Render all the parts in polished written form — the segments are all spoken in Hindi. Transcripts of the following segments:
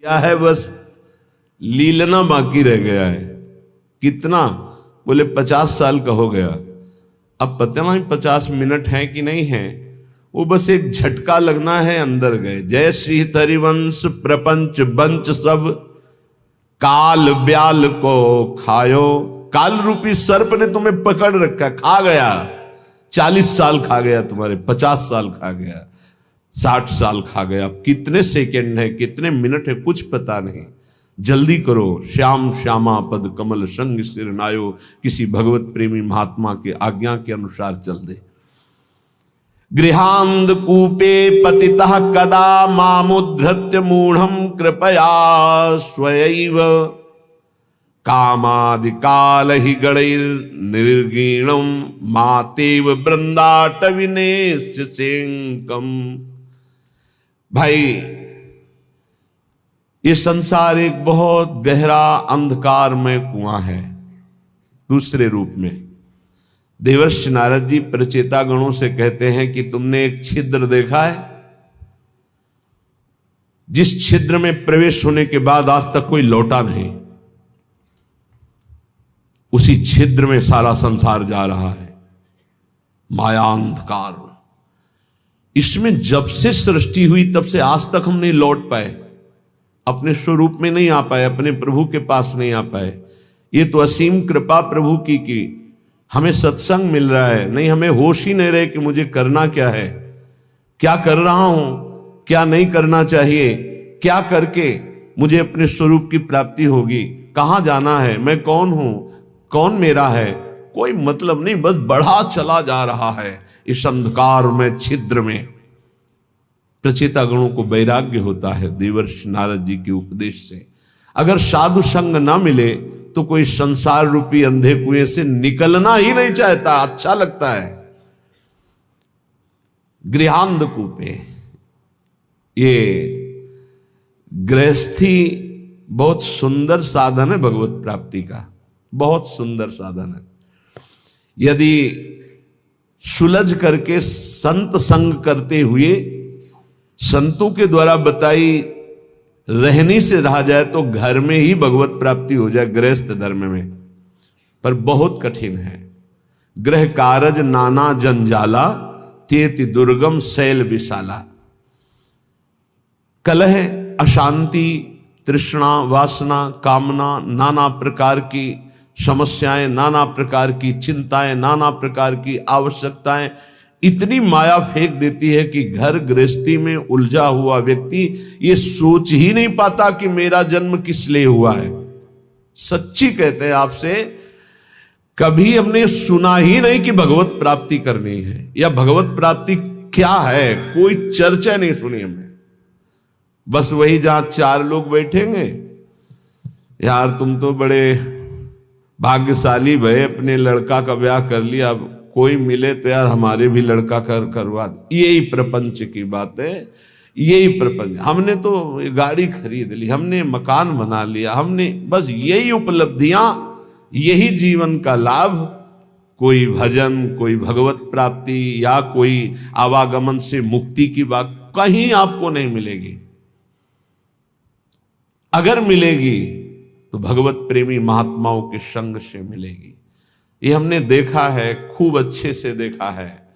क्या है, बस लीलना बाकी रह गया है। कितना? बोले 50 साल का हो गया। अब पता नहीं 50 मिनट है कि नहीं है, वो बस एक झटका लगना है, अंदर गए। जय श्री हरिवंश प्रपंच बंच सब काल ब्याल को खायो। काल रूपी सर्प ने तुम्हें पकड़ रखा, खा गया। 40 साल खा गया तुम्हारे, 50 साल खा गया, 60 साल खा गया। अब कितने सेकंड है, कितने मिनट है, कुछ पता नहीं। जल्दी करो। श्याम श्यामा पद कमल संग सिर नायो। किसी भगवत प्रेमी महात्मा के आज्ञा के अनुसार चल दे। गृहांध कूपे पतितः कदा मामुद्धृत्य मूढ़म कृपया स्वयैव कामादि काल ही गणैर निर्गीणम मातेव वृंदाटविनेश सेंकम। भाई, ये संसार एक बहुत गहरा अंधकारमय कुआं है। दूसरे रूप में देवर्षि नारद जी प्रचेता गणों से कहते हैं कि तुमने एक छिद्र देखा है? जिस छिद्र में प्रवेश होने के बाद आज तक कोई लौटा नहीं, उसी छिद्र में सारा संसार जा रहा है। माया अंधकार, इसमें जब से सृष्टि हुई तब से आज तक हम नहीं लौट पाए, अपने स्वरूप में नहीं आ पाए, अपने प्रभु के पास नहीं आ पाए। ये तो असीम कृपा प्रभु की हमें सत्संग मिल रहा है, नहीं हमें होश ही नहीं रहे कि मुझे करना क्या है, क्या कर रहा हूं, क्या नहीं करना चाहिए, क्या करके मुझे अपने स्वरूप की प्राप्ति होगी, कहां जाना है, मैं कौन हूं, कौन मेरा है, कोई मतलब नहीं, बस बढ़ा चला जा रहा है इस अंधकार में, छिद्र में। प्रचेता गणों को वैराग्य होता है देवर्षि नारद जी के उपदेश से। अगर साधु संग ना मिले तो कोई संसार रूपी अंधे कुएं से निकलना ही नहीं चाहता, अच्छा लगता है। गृहांध कूपे, ये गृहस्थी बहुत सुंदर साधन है भगवत प्राप्ति का, बहुत सुंदर साधन है। यदि सुलझ करके संत संग करते हुए संतों के द्वारा बताई रहनी से रहा जाए तो घर में ही भगवत प्राप्ति हो जाए, गृहस्थ धर्म में। पर बहुत कठिन है। गृह कारज नाना जंजाला तेति दुर्गम शैल विशाला। कलह, अशांति, तृष्णा, वासना, कामना, नाना प्रकार की समस्याएं, नाना प्रकार की चिंताएं, नाना प्रकार की आवश्यकताएं इतनी माया फेंक देती है कि घर गृहस्थी में उलझा हुआ व्यक्ति ये सोच ही नहीं पाता कि मेरा जन्म किस लिए हुआ है। सच्ची कहते हैं आपसे, कभी हमने सुना ही नहीं कि भगवत प्राप्ति करनी है या भगवत प्राप्ति क्या है, कोई चर्चा नहीं सुनी हमने। बस वही जहां 4 लोग बैठेंगे, यार तुम तो बड़े भाग्यशाली भय, अपने लड़का का ब्याह कर लिया, अब कोई मिले तो यार हमारे भी लड़का करवा। यही प्रपंच की बात है, यही प्रपंच। हमने तो गाड़ी खरीद ली, हमने मकान बना लिया, हमने बस यही उपलब्धियां, यही जीवन का लाभ। कोई भजन, कोई भगवत प्राप्ति या कोई आवागमन से मुक्ति की बात कहीं आपको नहीं मिलेगी। अगर मिलेगी तो भगवत प्रेमी महात्माओं के संग से मिलेगी। ये हमने देखा है, खूब अच्छे से देखा है।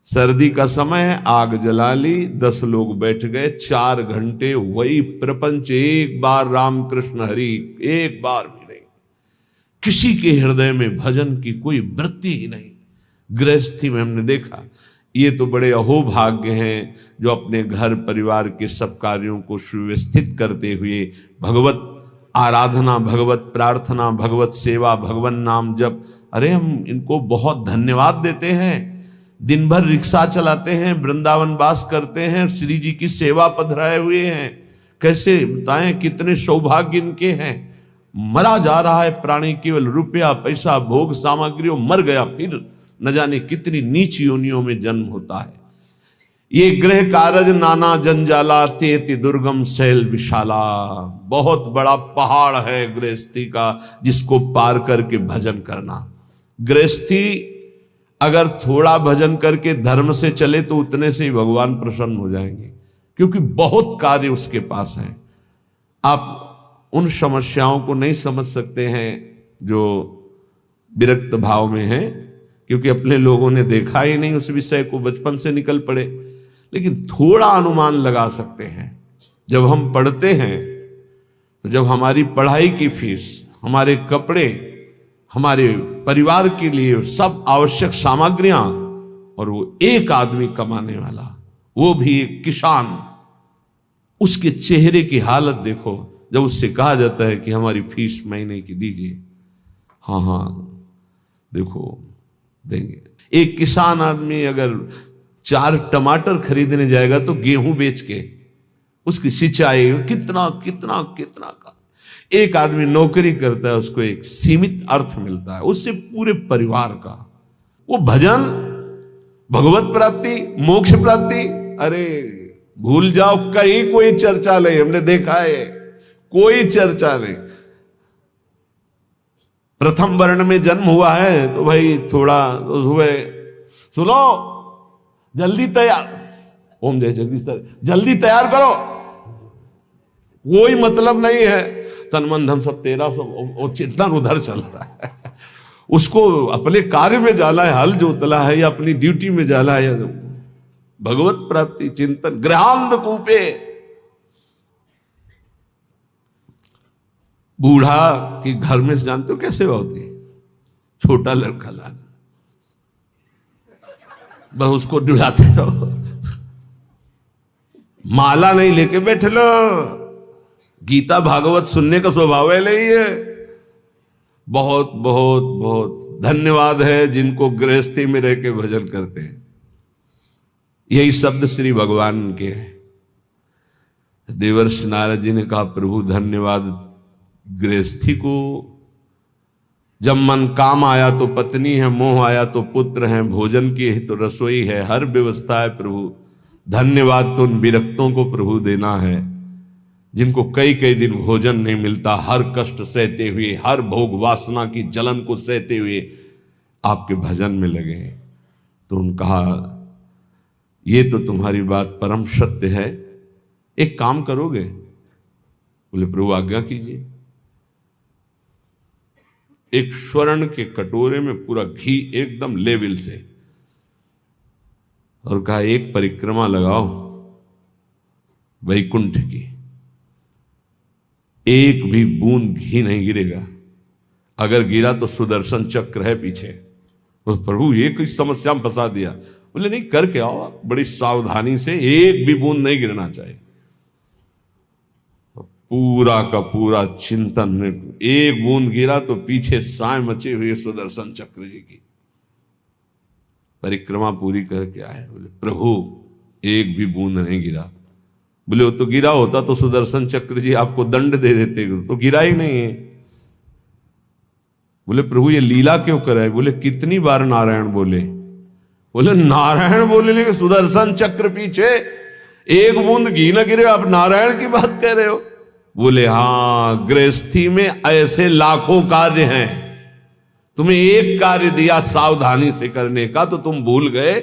सर्दी का समय है, आग जला ली, 10 लोग बैठ गए, 4 घंटे वही प्रपंच, एक बार राम कृष्ण हरि, एक बार भी नहीं। किसी के हृदय में भजन की कोई वृत्ति ही नहीं। गृहस्थी में हमने देखा। ये तो बड़े अहोभाग्य हैं जो अपने घर परिवार के सब कार्यों को सुव्यवस्थित करते हुए भगवत आराधना, भगवत प्रार्थना, भगवत सेवा, भगवान नाम जप, अरे हम इनको बहुत धन्यवाद देते हैं। दिन भर रिक्शा चलाते हैं, वृंदावन वास करते हैं, श्री जी की सेवा पधराए हुए हैं। कैसे बताएं कितने सौभाग्य इनके हैं। मरा जा रहा है प्राणी, केवल रुपया पैसा भोग सामग्री, मर गया, फिर न जाने कितनी नीच योनियों में जन्म होता है। ये गृह कारज नाना जंजाला तेति दुर्गम शैल विशाला। बहुत बड़ा पहाड़ है गृहस्थी का, जिसको पार करके भजन करना। गृहस्थी अगर थोड़ा भजन करके धर्म से चले तो उतने से ही भगवान प्रसन्न हो जाएंगे, क्योंकि बहुत कार्य उसके पास हैं। आप उन समस्याओं को नहीं समझ सकते हैं जो विरक्त भाव में हैं, क्योंकि अपने लोगों ने देखा ही नहीं उस विषय को, बचपन से निकल पड़े। लेकिन थोड़ा अनुमान लगा सकते हैं। जब हम पढ़ते हैं तो जब हमारी पढ़ाई की फीस, हमारे कपड़े, हमारे परिवार के लिए सब आवश्यक सामग्रियां, और वो एक आदमी कमाने वाला, वो भी एक किसान, उसके चेहरे की हालत देखो जब उससे कहा जाता है कि हमारी फीस महीने की दीजिए। हाँ हाँ देखो देंगे। एक किसान आदमी अगर 4 टमाटर खरीदने जाएगा तो गेहूं बेच के उसकी सिंचाई कितना कितना कितना का। एक आदमी नौकरी करता है, उसको एक सीमित अर्थ मिलता है, उससे पूरे परिवार का। वो भजन, भगवत प्राप्ति, मोक्ष प्राप्ति, अरे भूल जाओ, कहीं कोई चर्चा नहीं। हमने देखा है कोई चर्चा नहीं। प्रथम वर्ण में जन्म हुआ है तो भाई थोड़ा तो सुबह सुनो, जल्दी तैयार, ओम जय जगदीश सर, जल्दी तैयार करो, कोई मतलब नहीं है। तन मन धन सब तेरा, सब चिंतन उधर चल रहा है। उसको अपने कार्य में जाना है, हल जोतला है, या अपनी ड्यूटी में जाना है, या भगवत प्राप्ति चिंतन। गृहांध कूपे, बूढ़ा की घर में जानते हो कैसे होती है? छोटा लड़का लाल, बस उसको डुलाते रहो, माला नहीं लेके बैठे लो। गीता भागवत सुनने का स्वभाव है नहीं है। बहुत बहुत बहुत धन्यवाद है जिनको गृहस्थी में रह के भजन करते हैं। यही शब्द श्री भगवान के हैं। देवर्षि नारद जी ने कहा, प्रभु धन्यवाद गृहस्थी को। जब मन काम आया तो पत्नी है, मोह आया तो पुत्र है, भोजन की है तो रसोई है, हर व्यवस्था है प्रभु। धन्यवाद तो उन विरक्तों को प्रभु देना है जिनको कई कई दिन भोजन नहीं मिलता, हर कष्ट सहते हुए, हर भोग वासना की जलन को सहते हुए आपके भजन में लगे। तो उन्होंने कहा, ये तो तुम्हारी बात परम सत्य है, एक काम करोगे? बोले प्रभु आज्ञा कीजिए। एक स्वर्ण के कटोरे में पूरा घी एकदम लेवल से, और कहा एक परिक्रमा लगाओ वैकुंठ की, एक भी बूंद घी नहीं गिरेगा, अगर गिरा तो सुदर्शन चक्र है पीछे। तो प्रभु ये कोई समस्या में फंसा दिया। बोले नहीं, करके आओ बड़ी सावधानी से, एक भी बूंद नहीं गिरना चाहिए। पूरा का पूरा चिंतन, एक बूंद गिरा तो पीछे साए मचे हुए सुदर्शन चक्र जी की। परिक्रमा पूरी करके आए, बोले प्रभु एक भी बूंद नहीं गिरा। बोले वो तो गिरा होता तो सुदर्शन चक्र जी आपको दंड दे देते, तो गिरा ही नहीं है। बोले प्रभु ये लीला क्यों कराए? बोले कितनी बार नारायण बोले? बोले नारायण बोले लेकिन सुदर्शन चक्र पीछे, एक बूंद घी न गिरे, आप नारायण की बात कह रहे हो? बोले हाँ, गृहस्थी में ऐसे लाखों कार्य हैं, तुम्हें एक कार्य दिया सावधानी से करने का तो तुम भूल गए।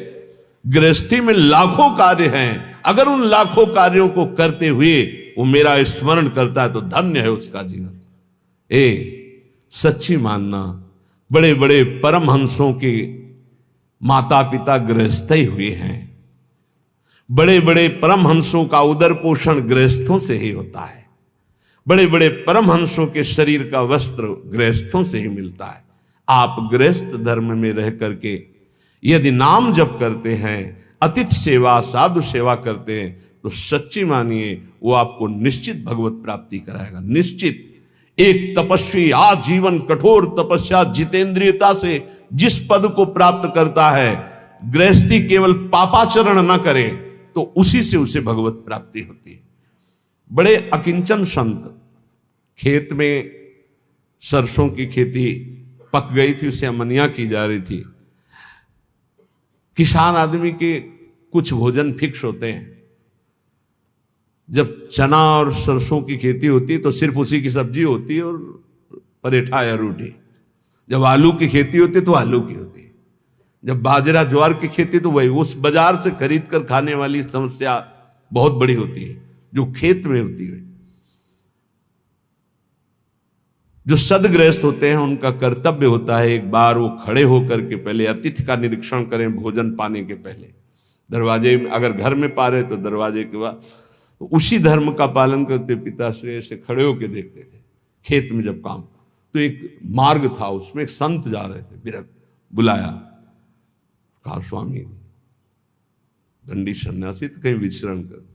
गृहस्थी में लाखों कार्य हैं, अगर उन लाखों कार्यों को करते हुए वो मेरा स्मरण करता है तो धन्य है उसका जीवन। सच्ची मानना, बड़े बड़े परमहंसों के माता पिता गृहस्थ ही हुए हैं। बड़े बड़े परमहंसों का उदर पोषण गृहस्थों से ही होता है। बड़े बड़े परमहंसों के शरीर का वस्त्र गृहस्थों से ही मिलता है। आप गृहस्थ धर्म में रह करके यदि नाम जप करते हैं, अतिथि सेवा, साधु सेवा करते हैं, तो सच्ची मानिए वो आपको निश्चित भगवत प्राप्ति कराएगा। निश्चित। एक तपस्वी आजीवन कठोर तपस्या जितेंद्रियता से जिस पद को प्राप्त करता है, गृहस्थी केवल पापाचरण न करे तो उसी से उसे भगवत प्राप्ति होती है। बड़े अकिंचन संत, खेत में सरसों की खेती पक गई थी, उसे अमनिया की जा रही थी। किसान आदमी के कुछ भोजन फिक्स होते हैं। जब चना और सरसों की खेती होती है तो सिर्फ उसी की सब्जी होती है और परेठा या रोटी। जब आलू की खेती होती है तो आलू की होती है। जब बाजरा ज्वार की खेती तो वही, उस बाजार से खरीद कर खाने वाली समस्या बहुत बड़ी होती है जो खेत में होती है। जो सदगृहस्थ होते हैं उनका कर्तव्य होता है एक बार वो खड़े होकर के पहले अतिथि का निरीक्षण करें भोजन पाने के पहले। दरवाजे में अगर घर में पा रहे तो दरवाजे के बाद, तो उसी धर्म का पालन करते पिताश्री ऐसे खड़े होकर देखते थे। खेत में जब काम, तो एक मार्ग था उसमें एक संत जा रहे थे, विरक्त बुलाया, कहा स्वामी दंडी सन्यासी तो कहीं विचरण कर।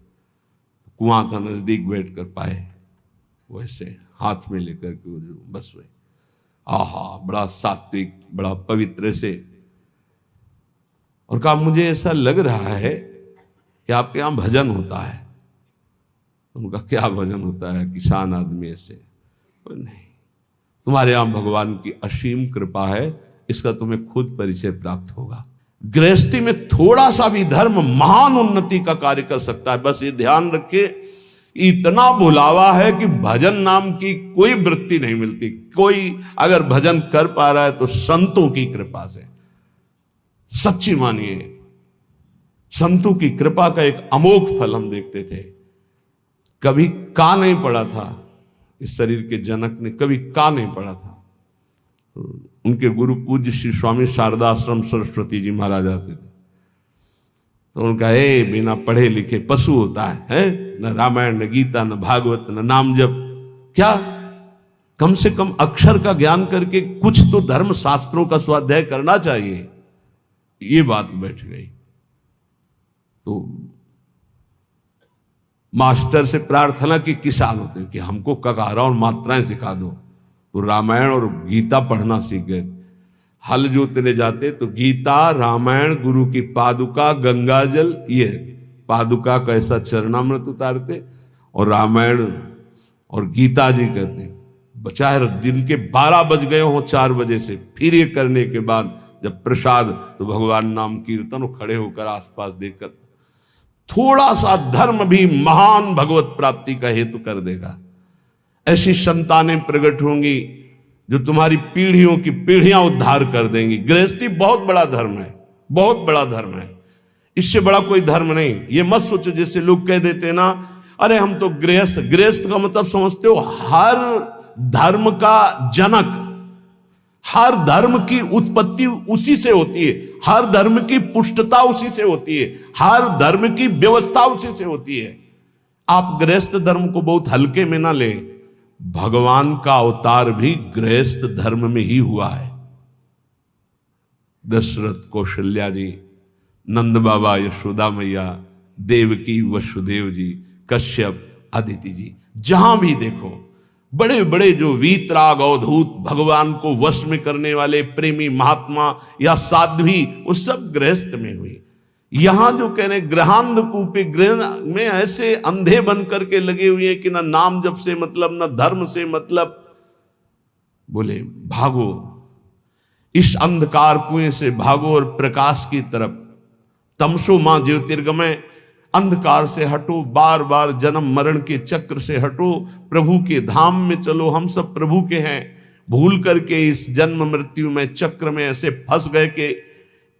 कुआं था नजदीक, बैठ कर पाए वैसे हाथ में लेकर के वो जो बस रहे, आहा बड़ा सात्विक बड़ा पवित्र से, और कहा मुझे ऐसा लग रहा है कि आपके यहाँ भजन होता है। उनका क्या भजन होता है, किसान आदमी ऐसे, नहीं तुम्हारे यहाँ भगवान की असीम कृपा है, इसका तुम्हें खुद परिचय प्राप्त होगा। गृहस्थी में थोड़ा सा भी धर्म महान उन्नति का कार्य कर सकता है। बस ये ध्यान रखिए, इतना बुलावा है कि भजन नाम की कोई वृत्ति नहीं मिलती। कोई अगर भजन कर पा रहा है तो संतों की कृपा से, सच्ची मानिए संतों की कृपा का एक अमोघ फल हम देखते थे। कभी का नहीं पड़ा था इस शरीर के जनक ने, कभी का नहीं पड़ा था। उनके गुरु पूज्य श्री स्वामी शारदाश्रम सरस्वती जी महाराज आते थे, तो उनका बिना पढ़े लिखे पशु होता है न रामायण न गीता न भागवत न नाम जप, क्या कम से कम अक्षर का ज्ञान करके कुछ तो धर्म शास्त्रों का स्वाध्याय करना चाहिए। ये बात बैठ गई। तो मास्टर से प्रार्थना की किसान होते कि हमको ककारा और मात्राएं सिखा दो, तो रामायण और गीता पढ़ना सीख गए। हल जोतने जाते तो गीता रामायण गुरु की पादुका गंगा जल, ये पादुका का ऐसा चरणामृत उतारते और रामायण और गीता जी करते। चाहे दिन के 12 बज गए हो 4 बजे से, फिर ये करने के बाद जब प्रसाद तो भगवान नाम कीर्तन, खड़े होकर आसपास देखकर, थोड़ा सा धर्म भी महान भगवत प्राप्ति का हेतु कर देगा। ऐसी संतानें प्रकट होंगी जो तुम्हारी पीढ़ियों की पीढ़ियां उद्धार कर देंगी। गृहस्थी बहुत बड़ा धर्म है, बहुत बड़ा धर्म है, इससे बड़ा कोई धर्म नहीं। ये मत सोचो जैसे लोग कह देते ना, अरे हम तो गृहस्थ। गृहस्थ का मतलब समझते हो, हर धर्म का जनक, हर धर्म की उत्पत्ति उसी से होती है, हर धर्म की पुष्टता उसी से होती है, हर धर्म की व्यवस्था उसी से होती है। आप गृहस्थ धर्म को बहुत हल्के में ना ले, भगवान का अवतार भी गृहस्थ धर्म में ही हुआ है। दशरथ कौशल्या जी, नंद बाबा यशोदा मैया, देवकी वसुदेव जी, कश्यप अदिति जी, जहां भी देखो बड़े बड़े जो वीतराग अवधूत भगवान को वश में करने वाले प्रेमी महात्मा या साध्वी, वो सब गृहस्थ में हुई। यहां जो कह रहे गृहांध कूपे, गृह में ऐसे अंधे बन करके लगे हुए हैं कि ना नाम जप से मतलब ना धर्म से मतलब। बोले भागो इस अंधकार कुएं से, भागो और प्रकाश की तरफ। तमसो मां ज्योतिर्गमय, अंधकार से हटो, बार बार जन्म मरण के चक्र से हटो, प्रभु के धाम में चलो। हम सब प्रभु के हैं, भूल करके इस जन्म मृत्यु में चक्र में ऐसे फंस गए कि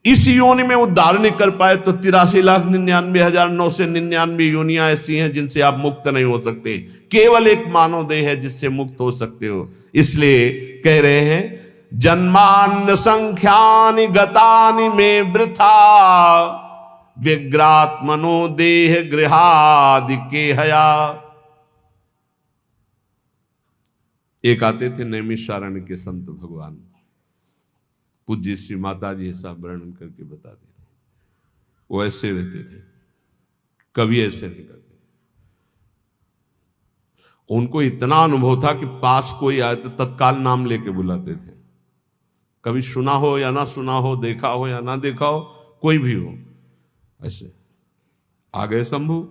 इस योनि में उद्धार नहीं कर पाए। तो 83,99,999 योनियां ऐसी हैं जिनसे आप मुक्त नहीं हो सकते। केवल एक मानव देह है जिससे मुक्त हो सकते हो। इसलिए कह रहे हैं, जन्मान्न संख्यानि गतानि में वृथा, व्यग्रात्मनो देह गृहादि के हया। एक आते थे नैमिषारण्य के संत भगवान, पूज्य श्री माता जी ऐसा वर्णन करके बताते थे। वो ऐसे रहते थे, कभी ऐसे नहीं करते। उनको इतना अनुभव था कि पास कोई आए तो तत्काल नाम लेके बुलाते थे। कभी सुना हो या ना सुना हो, देखा हो या ना देखा हो, कोई भी हो, ऐसे आ गए शंभू,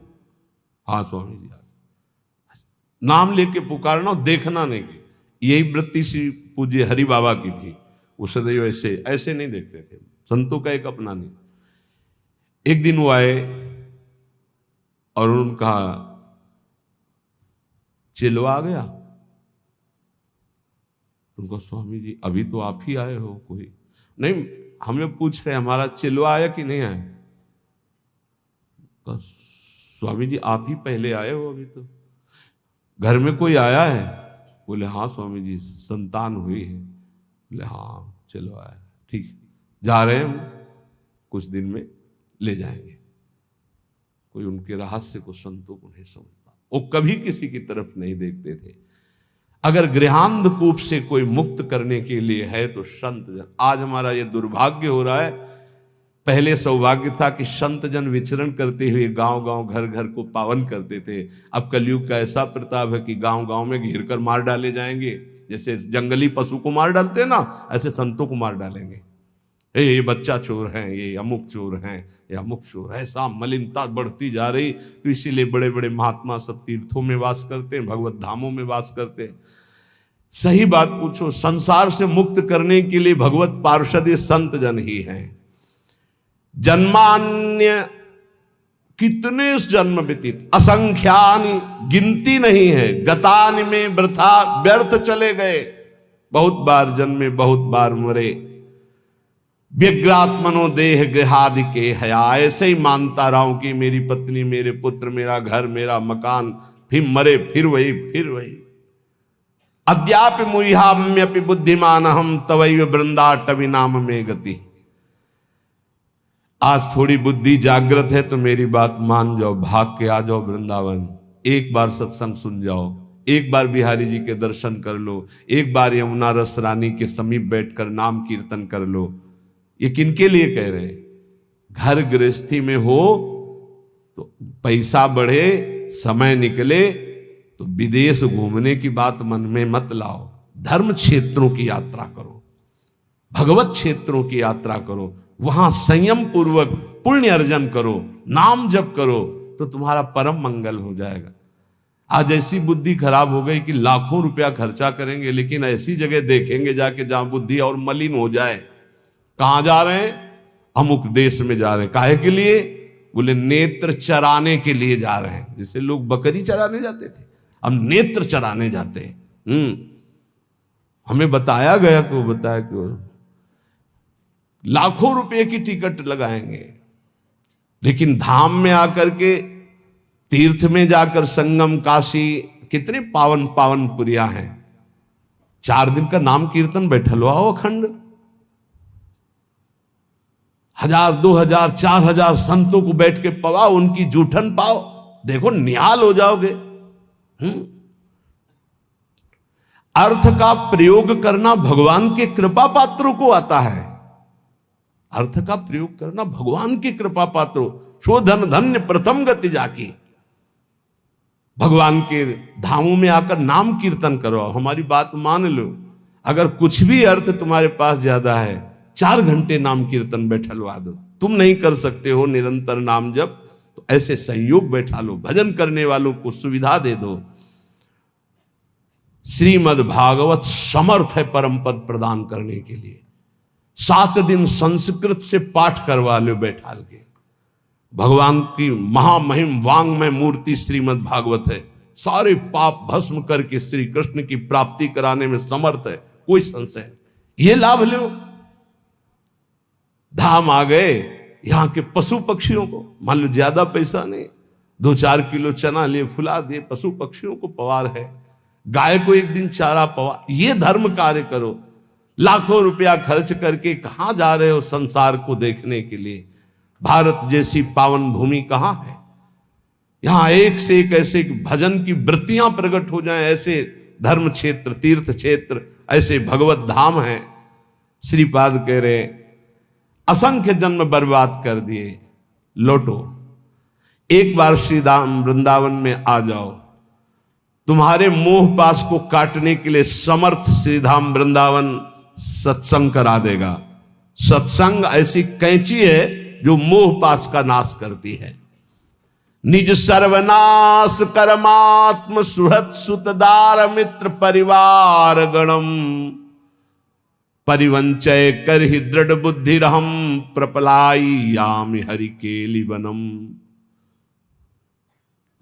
हाँ स्वामी जी आ गए, नाम लेके पुकारना, देखना नहीं। यही वृत्ति श्री पूज्य हरि बाबा की थी। वो सदैव ऐसे ऐसे नहीं देखते थे। संतों का एक अपना नहीं। एक दिन वो आए और उनका चिलवा आ गया। उनको स्वामी जी अभी तो आप ही आए हो, कोई नहीं, हमें पूछ रहे हमारा चिलवा आया कि नहीं आया। स्वामी जी आप ही पहले आए हो, अभी तो घर में कोई आया है, बोले हाँ स्वामी जी संतान हुई है। बोले हाँ चलो आए, ठीक जा रहे हैं हम, कुछ दिन में ले जाएंगे। कोई उनके रहस्य को संतों को नहीं समझ पा, वो कभी किसी की तरफ नहीं देखते थे। अगर गृहांधकूप से कोई मुक्त करने के लिए है तो संत जन। आज हमारा ये दुर्भाग्य हो रहा है, पहले सौभाग्य था कि संत जन विचरण करते हुए गांव गांव घर घर को पावन करते थे। अब कलयुग का ऐसा प्रताप है कि गांव गांव में घेर कर मार डाले जाएंगे, जैसे जंगली पशु को मार डालते हैं ना, ऐसे संतों को मार डालेंगे। ये बच्चा चोर हैं, ये अमुक चोर हैं, ये अमुक चोर। ऐसा मलिनता बढ़ती जा रही, तो इसीलिए बड़े बड़े महात्मा सब तीर्थों में वास करते हैं, भगवत धामों में वास करते हैं। सही बात पूछो, संसार से मुक्त करने के लिए भगवत पार्षद ये संत जन ही हैं। जन्मान्य कितने जन्म व्यतीत, असंख्यानि गिनती नहीं है, गतानि में वृथा व्यर्थ चले गए। बहुत बार जन्मे बहुत बार मरे, व्यग्रात्मनो देह गृहादि के हया। ऐसे ही मानता रहा हूं कि मेरी पत्नी, मेरे पुत्र, मेरा घर, मेरा मकान, फिर मरे, फिर वही, फिर वही। अद्यापि मुह्याम्यपि बुद्धिमान हम तवैव वृंदाटवी नाम में गति। आज थोड़ी बुद्धि जागृत है तो मेरी बात मान जाओ, भाग के आ जाओ वृंदावन। एक बार सत्संग सुन जाओ, एक बार बिहारी जी के दर्शन कर लो, एक बार यमुना रस रानी के समीप बैठकर नाम कीर्तन कर लो। ये किनके लिए कह रहे हैं? घर गृहस्थी में हो तो पैसा बढ़े, समय निकले तो विदेश घूमने की बात मन में मत लाओ। धर्म क्षेत्रों की यात्रा करो, भगवत क्षेत्रों की यात्रा करो, वहां संयम पूर्वक पुण्य अर्जन करो, नाम जप करो, तो तुम्हारा परम मंगल हो जाएगा। आज ऐसी बुद्धि खराब हो गई कि लाखों रुपया खर्चा करेंगे लेकिन ऐसी जगह देखेंगे जाके जहां बुद्धि और मलिन हो जाए। कहां जा रहे हैं? अमुक देश में जा रहे हैं। काहे के लिए? बोले नेत्र चराने के लिए जा रहे हैं। जैसे लोग बकरी चराने जाते थे, हम नेत्र चराने जाते हैं। हमें बताया गया कि बताया कि लाखों रुपए की टिकट लगाएंगे, लेकिन धाम में आकर के, तीर्थ में जाकर, संगम, काशी, कितने पावन पावन पुरिया हैं। 4 दिन का नाम कीर्तन बैठल हुआ अखंड, 1000, 2000, 4000 संतों को बैठ के पवा, उनकी जूठन पाओ, देखो निहाल हो जाओगे। अर्थ का प्रयोग करना भगवान के कृपा पात्रों को आता है। अर्थ का प्रयोग करना भगवान की कृपा पात्रों, शोधन धन्य प्रथम गति जाकी। भगवान के धामों में आकर नाम कीर्तन करो। हमारी बात मान लो, अगर कुछ भी अर्थ तुम्हारे पास ज्यादा है, 4 घंटे नाम कीर्तन बैठलवा दो। तुम नहीं कर सकते हो निरंतर नाम जप, तो ऐसे संयोग बैठा लो, भजन करने वालों को सुविधा दे दो। श्रीमद् भागवत समर्थ है परम पद प्रदान करने के लिए। 7 दिन संस्कृत से पाठ करवा लो बैठाल के। भगवान की महामहिम वांगमय मूर्ति श्रीमद् भागवत है, सारे पाप भस्म करके श्री कृष्ण की प्राप्ति कराने में समर्थ है, कोई संशय नहीं। ये लाभ लो। धाम आ गए, यहां के पशु पक्षियों को, मान लो ज्यादा पैसा नहीं, 2-4 किलो चना लिए फुला दिए, पशु पक्षियों को पवार है, गाय को एक दिन चारा पवा, ये धर्म कार्य करो। लाखों रुपया खर्च करके कहां जा रहे हो संसार को देखने के लिए? भारत जैसी पावन भूमि कहां है? यहां एक से एक ऐसे भजन की वृत्तियां प्रकट हो जाएं, ऐसे धर्म क्षेत्र, तीर्थ क्षेत्र, ऐसे भगवत धाम है। श्रीपाद कह रहे असंख्य जन्म बर्बाद कर दिए, लौटो, एक बार श्री धाम वृंदावन में आ जाओ। तुम्हारे मोह पास को काटने के लिए समर्थ श्रीधाम वृंदावन सत्संग करा देगा। सत्संग ऐसी कैंची है जो मोह पास का नाश करती है। निज सर्वनाश कर्मात्म सुहृत सुतदार मित्र परिवार गणम परिवंचय कर ही दृढ़ बुद्धि रहम प्रपलाई यामि हरि केलि वनम।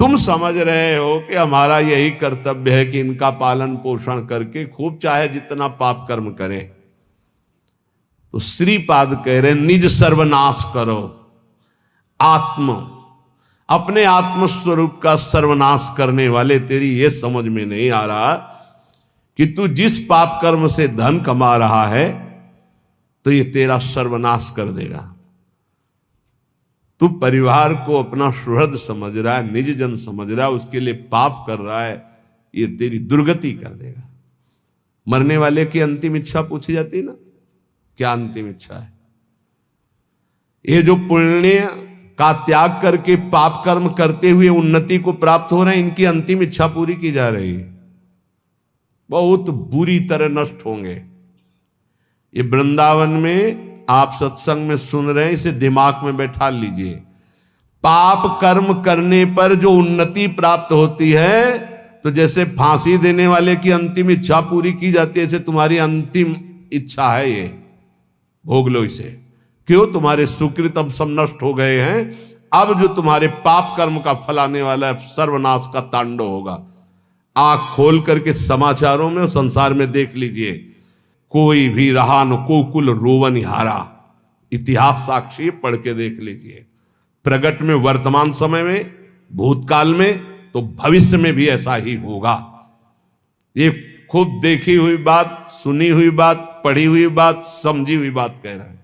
तुम समझ रहे हो कि हमारा यही कर्तव्य है कि इनका पालन पोषण करके खूब चाहे जितना पाप कर्म करें। तो श्रीपाद कह रहे निज सर्वनाश करो। अपने आत्म स्वरूप का सर्वनाश करने वाले, तेरी ये समझ में नहीं आ रहा कि तू जिस पाप कर्म से धन कमा रहा है तो ये तेरा सर्वनाश कर देगा। तू परिवार को अपना सुहृद समझ रहा है, निज जन समझ रहा है, उसके लिए पाप कर रहा है, ये तेरी दुर्गति कर देगा। मरने वाले की अंतिम इच्छा पूछी जाती है ना, क्या अंतिम इच्छा है? ये जो पुण्य का त्याग करके पाप कर्म करते हुए उन्नति को प्राप्त हो रहे हैं, इनकी अंतिम इच्छा पूरी की जा रही है। बहुत बुरी तरह नष्ट होंगे। ये वृंदावन में आप सत्संग में सुन रहे हैं, इसे दिमाग में बैठा लीजिए। पाप कर्म करने पर जो उन्नति प्राप्त होती है, तो जैसे फांसी देने वाले की अंतिम इच्छा पूरी की जाती है, ऐसे तुम्हारी अंतिम इच्छा है ये, भोग लो इसे। क्यों? तुम्हारे सुकृत अब सब नष्ट हो गए हैं। अब जो तुम्हारे पाप कर्म का फल आने वाला है, सर्वनाश का तांडव होगा। आंख खोल करके समाचारों में और संसार में देख लीजिए, कोई भी रहा न कोकुल रोवन हारा। इतिहास साक्षी पढ़ के देख लीजिए। प्रगट में वर्तमान समय में, भूतकाल में, तो भविष्य में भी ऐसा ही होगा। ये खूब देखी हुई बात, सुनी हुई बात, पढ़ी हुई बात, समझी हुई बात कह रहा है।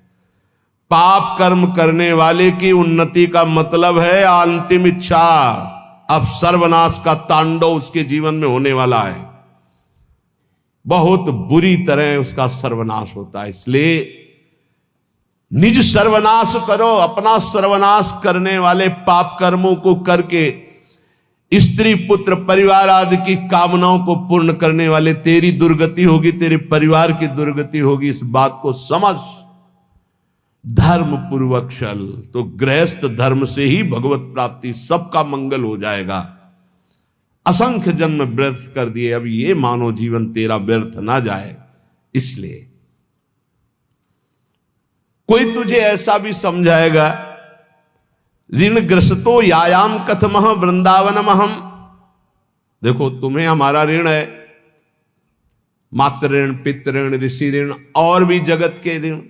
पाप कर्म करने वाले की उन्नति का मतलब है अंतिम इच्छा। अब सर्वनाश का तांडव उसके जीवन में होने वाला है, बहुत बुरी तरह उसका सर्वनाश होता है। इसलिए निज सर्वनाश करो। अपना सर्वनाश करने वाले पाप कर्मों को करके स्त्री पुत्र परिवार आदि की कामनाओं को पूर्ण करने वाले तेरी दुर्गति होगी, तेरे परिवार की दुर्गति होगी। इस बात को समझ। धर्म पूर्वक चल तो गृहस्थ धर्म से ही भगवत प्राप्ति, सबका मंगल हो जाएगा। असंख्य जन्म व्यर्थ कर दिए, अब ये मानव जीवन तेरा व्यर्थ ना जाए। इसलिए कोई तुझे ऐसा भी समझाएगा, ऋण ग्रस्तो यायाम कथमः वृंदावनम अहम। देखो, तुम्हें हमारा ऋण है, मातृ ऋण, पितृ ऋण, ऋषि ऋण और भी जगत के ऋण।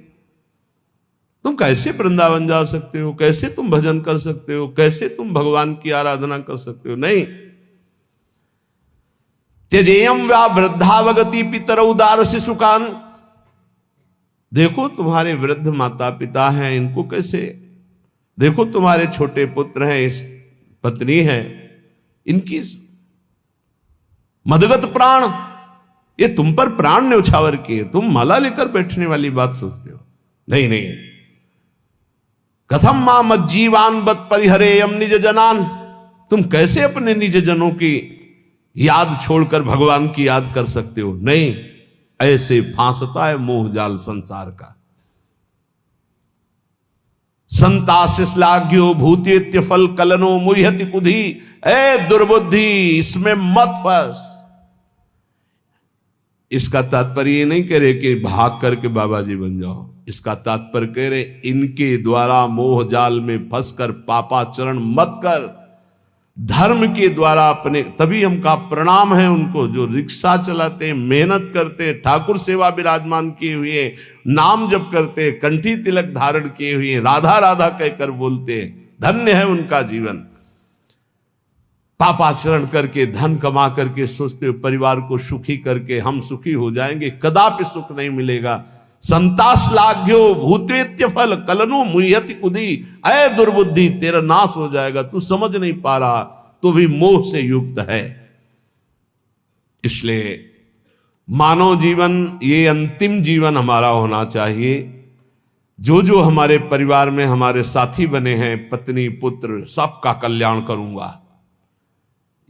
तुम कैसे वृंदावन जा सकते हो? कैसे तुम भजन कर सकते हो? कैसे तुम भगवान की आराधना कर सकते हो? नहीं। त्यजेयम व्या वृद्धावगति पितर उदार शिशुकान। देखो, तुम्हारे वृद्ध माता पिता हैं, इनको कैसे? देखो, तुम्हारे छोटे पुत्र हैं, इस पत्नी है, इनकी मदगत प्राण, ये तुम पर प्राण न्यौछावर किए, तुम माला लेकर बैठने वाली बात सोचते हो? नहीं नहीं। कथम मां मज्जीवान बत परिहरेयम निज जनान। तुम कैसे अपने निज जनों की याद छोड़कर भगवान की याद कर सकते हो? नहीं। ऐसे फांसता है मोह जाल संसार का। संताशिश्लाघ्यो भूतेत्य फल कलनो मुह्यति कुधी। ए दुर्बुद्धि, इसमें मत फंस। इसका तात्पर्य ये नहीं कह रहे कि भाग करके बाबा जी बन जाओ। इसका तात्पर्य कह रहे, इनके द्वारा मोह जाल में फंसकर पापाचरण मत कर। धर्म के द्वारा अपने, तभी हमका प्रणाम है उनको जो रिक्शा चलाते हैं, मेहनत करते हैं, ठाकुर सेवा विराजमान किए हुए, नाम जप करते, कंठी तिलक धारण किए हुए, राधा राधा कहकर बोलते हैं। धन्य है उनका जीवन। पापाचरण करके, धन कमा करके सोचते हो परिवार को सुखी करके हम सुखी हो जाएंगे, कदापि सुख नहीं मिलेगा। संताश्लाघ्यो भूतेत्य फल कलनु मुह्यति कुधी। अय दुर्बुद्धि, तेरा नाश हो जाएगा। तू समझ नहीं पा रहा, तो भी मोह से युक्त है। इसलिए मानव जीवन, ये अंतिम जीवन हमारा होना चाहिए। जो जो हमारे परिवार में हमारे साथी बने हैं, पत्नी पुत्र, सबका कल्याण करूंगा।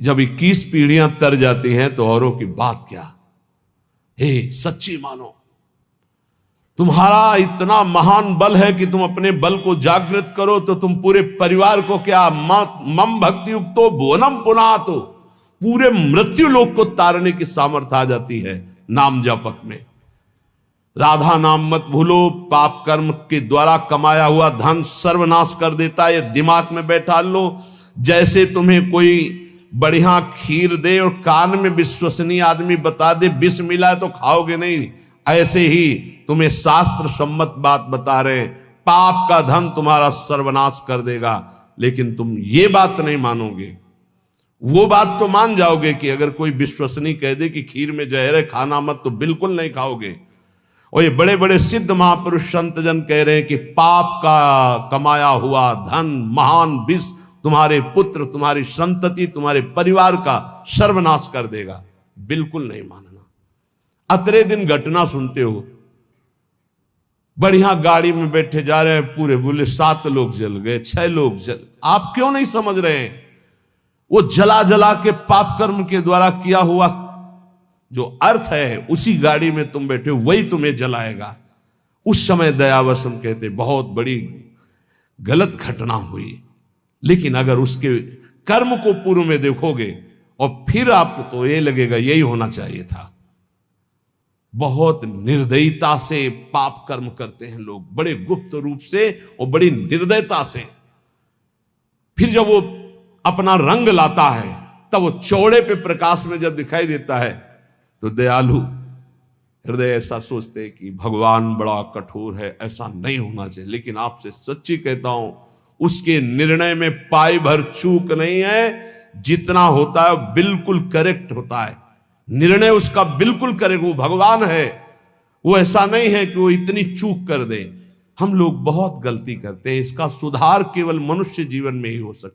जब 21 पीढ़ियां तर जाती हैं तो औरों की बात क्या। हे सच्ची मानो, तुम्हारा इतना महान बल है कि तुम अपने बल को जागृत करो तो तुम पूरे परिवार को क्या, मम भक्ति युक्तो भुवनम पुनातो, पूरे मृत्यु लोक को तारने की सामर्थ्य आ जाती है नाम जपक में। राधा नाम मत भूलो। पाप कर्म के द्वारा कमाया हुआ धन सर्वनाश कर देता है, ये दिमाग में बैठा लो। जैसे तुम्हें कोई बढ़िया खीर दे और कान में विश्वसनीय आदमी बता दे विष मिला है तो खाओगे नहीं, ऐसे ही तुम्हें शास्त्र सम्मत बात बता रहे, पाप का धन तुम्हारा सर्वनाश कर देगा, लेकिन तुम ये बात नहीं मानोगे। वो बात तो मान जाओगे कि अगर कोई विश्वसनीय कह दे कि खीर में जहर है खाना मत, तो बिल्कुल नहीं खाओगे। और ये बड़े बड़े सिद्ध महापुरुष संत जन कह रहे हैं कि पाप का कमाया हुआ धन महान विष तुम्हारे पुत्र, तुम्हारी संतति, तुम्हारे परिवार का सर्वनाश कर देगा। बिल्कुल नहीं मानना। अतरे दिन घटना सुनते हो, बढ़िया गाड़ी में बैठे जा रहे हैं, पूरे बोले 7 लोग जल गए, 6 लोग जल। आप क्यों नहीं समझ रहे हैं? वो जला जला के पाप कर्म के द्वारा किया हुआ जो अर्थ है, उसी गाड़ी में तुम बैठे हो, वही तुम्हें जलाएगा। उस समय दयावसन कहते बहुत बड़ी गलत घटना हुई, लेकिन अगर उसके कर्म को पूर्व में देखोगे और फिर आपको तो ये लगेगा यही होना चाहिए था। बहुत निर्दयता से पाप कर्म करते हैं लोग, बड़े गुप्त रूप से और बड़ी निर्दयता से। फिर जब वो अपना रंग लाता है, तब वो चौड़े पे प्रकाश में जब दिखाई देता है, तो दयालु हृदय ऐसा सोचते हैं कि भगवान बड़ा कठोर है, ऐसा नहीं होना चाहिए। लेकिन आपसे सच्ची कहता हूं, उसके निर्णय में पाई भर चूक नहीं है। जितना होता है बिल्कुल करेक्ट होता है, निर्णय उसका बिल्कुल करेक्ट। वो भगवान है, वो ऐसा नहीं है कि वो इतनी चूक कर दे। हम लोग बहुत गलती करते हैं, इसका सुधार केवल मनुष्य जीवन में ही हो सकता है।